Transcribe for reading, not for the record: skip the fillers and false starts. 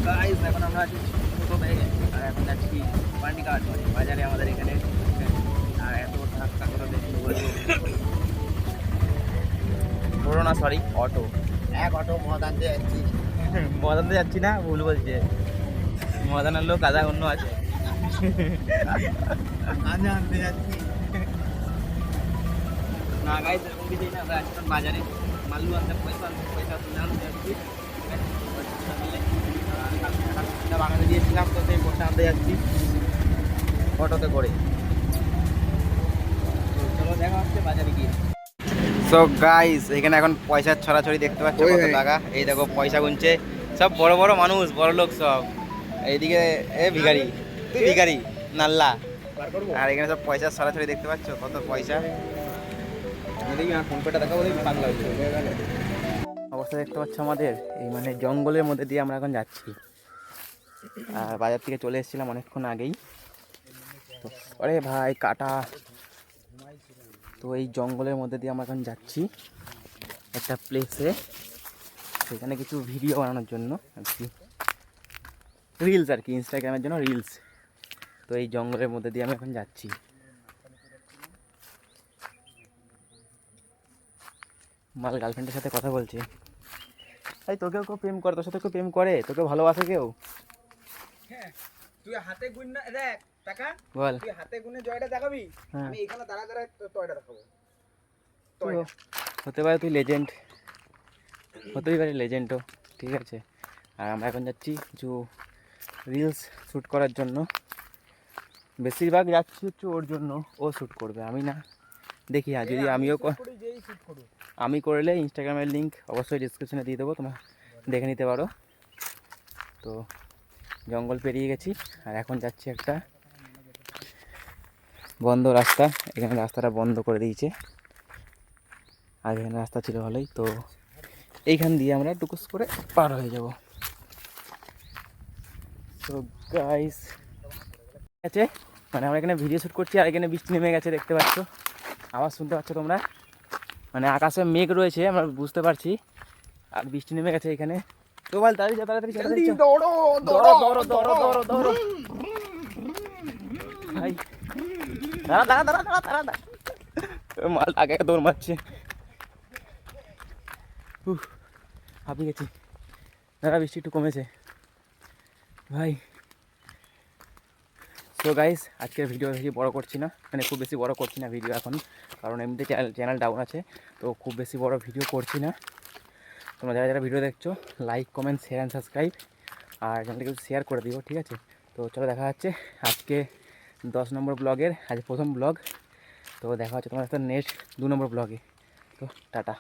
Guys এখন আমরা আছি ছোটো ব্যাগে আর এখন যাচ্ছি পান্ডিঘাট বাজারে আমাদের এখানে। আর এত ধাক্কা করে দেখি বলবো বড়ো না, সরি অটো। এক অটো মদ আনতে যাচ্ছি। মদ আনতে যাচ্ছি না, ভুল বলছে। মদ আনার লোক আধা অন্য আছে। গাঁজা আনতে যাচ্ছি। না গাইস এরকম কিছুই না, আমরা আজকাল বাজারে মাল্লু আনতে পয়সা তুলে আনতে যাচ্ছি। বাগানে দিয়েছিলাম তো সেই পয়সা আনতে যাচ্ছি অটোতে করে। তো চলো দেখা হচ্ছে বাজারে গিয়ে। সো গাইস এখানে এখন পয়সার ছড়াছড়ি দেখতে পাচ্ছ, কত টাকা। এই দেখো পয়সা গুনছে সব বড় বড় মানুষ, বড় লোক সব। এইদিকে এ ভিখারি, তুই ভিখারি নাল্লা। আর এখানে সব পয়সার ছড়াছড়ি দেখতে পাচ্ছ, কত পয়সা। দেখি ফোন পেটা দেখাবো, দেখি পাগলা হয়েছে। অবস্থা দেখতে পাচ্ছ আমাদের এই মানে জঙ্গলের মধ্যে দিয়ে আমরা এখন যাচ্ছি। আর বাজার থেকে চলে এসেছিলাম অনেকক্ষণ আগেই। তো আরে ভাই কাটা। তো এই জঙ্গলের মধ্যে দিয়ে আমরা এখন যাচ্ছি একটা প্লেসে, সেখানে কিছু ভিডিও বানানোর জন্য আর কি, রিলস আর কি, ইনস্টাগ্রামের জন্য রিলস। তো এই জঙ্গলের মধ্যে দিয়ে আমি এখন যাচ্ছি। মাল গার্লফ্রেন্ডের সাথে কথা বলছে। এই তোকেও কেউ প্রেম করে, তোর সাথে কেউ প্রেম করে, তোকে ভালোবাসে কেউ? হ্যাঁ, তুই হাতে গুন না দেখ টাকা, বল। তুই হাতে গুনে জয়টা দেখাবি, হ্যাঁ। আমি এখানে দাঁড়া দাঁড়া টয়টা দেখাবো। হতে পারে তুই লেজেন্ড, হতেই পারে লেজেন্ডও, ঠিক আছে। আর আমরা এখন যাচ্ছি কিছু রিলস শ্যুট করার জন্য। বেশিরভাগ যাচ্ছি হচ্ছে ওর জন্য, ও শ্যুট করবে, আমি না। দেখি আর যদি আমি করলে ইনস্টাগ্রামের লিঙ্ক অবশ্যই ডিসক্রিপশনে দিয়ে দেবো, তোমরা দেখে নিতে পারো। তো জঙ্গল পেরিয়ে গেছি আর এখন যাচ্ছি একটা বন্ধ রাস্তা। এখানে রাস্তাটা বন্ধ করে দিয়েছে, আর এখানে রাস্তা ছিল ভালোই। তো এইখান দিয়ে আমরা টুকুস করে পার হয়ে যাব। তো গাইস আছে মানে আমরা এখানে ভিডিও শ্যুট করছি আর এখানে বৃষ্টি নেমে গেছে, দেখতে পাচ্ছ, আওয়াজ শুনতে পাচ্ছ তোমরা। মানে আকাশে মেঘ রয়েছে আমরা বুঝতে পারছি, আর বৃষ্টি নেমে গেছে এখানে। তো বল তাড়াতাড়ি যা, তাড়াতাড়ি তাড়াতাড়ি দৌড়ো দৌড়ো দৌড়ো দৌড়ো দৌড়ো দৌড়ো। ভাই দাঁড়া দাঁড়া দাঁড়া দাঁড়া দাঁড়া দাঁড়া, মাল আগে দৌড় মারছে। হাঁপিয়ে গেছি। দাঁড়া বৃষ্টি একটু কমেছে ভাই। সো গাইস আজকের ভিডিও বেশি বড় করছি না, মানে খুব বেশি বড় করছি না ভিডিও এখন, কারণ এমনিতে চ্যানেল ডাউন আছে। তো খুব বেশি বড় ভিডিও করছি না। তোমরা যারা যারা ভিডিও দেখছো like comment share and subscribe, আর চ্যানেলটা কিছু শেয়ার করে দিও, ঠিক আছে। তো চলো দেখা হচ্ছে আজকে 10 নম্বর ব্লগের, আজ প্রথম ব্লগ। তো দেখা হচ্ছে তোমার সাথে নেক্সট 2 নম্বর ব্লগে। তো টাটা।